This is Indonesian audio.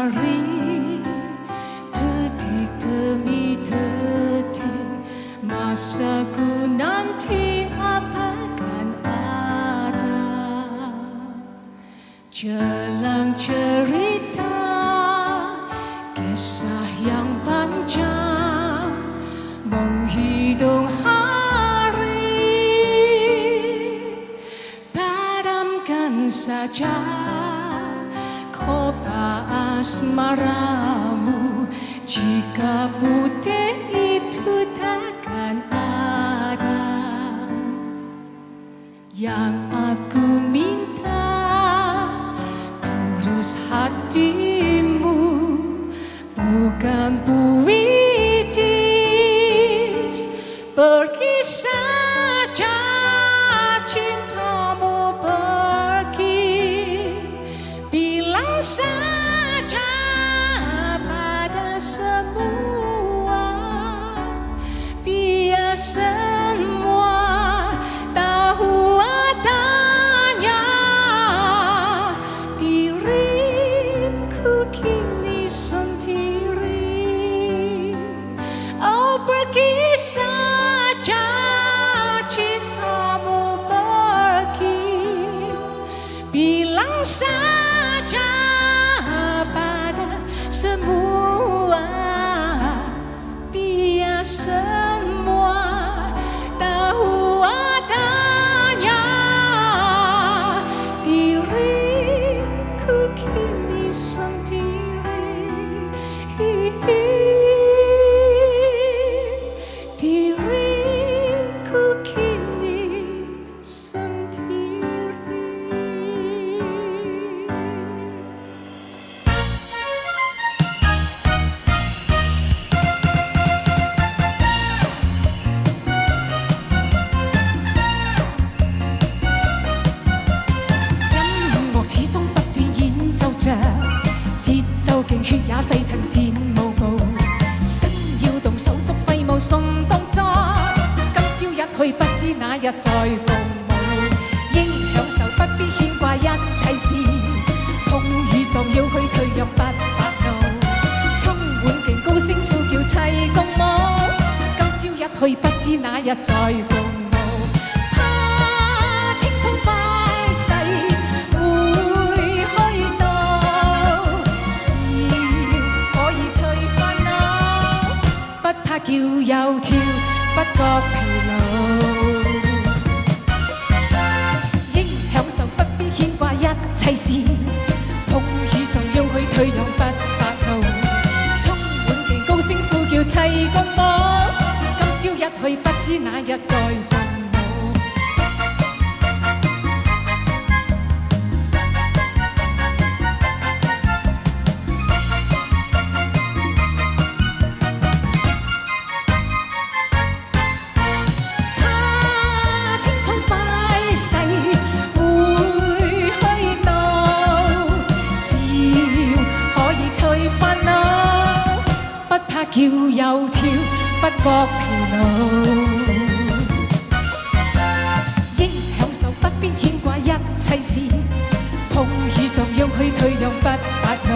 hari detik demi detik masaku nanti akan ada jalan cerita kisah yang panjang menghitung hari padamkan saja kopa asmaramu jika putih itu takkan ada yang aku minta tulus hatimu bukan puitis pergi saja cintamu pergi bilang saja pada semua biar semua tahu adanya diriku kini sendiri oh pergi saja cintamu pergi bilang saja pada semua biar semua tahu adanya diriku kini sendiri diriku kini sendiri.始終不斷演奏着，節奏勁血也沸騰戰舞步，身要動手足揮舞送動作，今朝一去不知哪日再共舞，應享受不必牽掛一切事，風雨撞要去退讓不發怒，充滿勁高聲呼叫齊共舞，今朝一去不知哪日再共舞。叫又跳，不覺疲勞，應享受不必牽掛一切事，風雨就要去退讓不發怒，充滿勁高聲呼叫齊共舞，今朝一去不知哪日再共舞。叫又跳，不覺疲勞，應享受不必牽掛一切事，風雨撞要去退讓不發怒。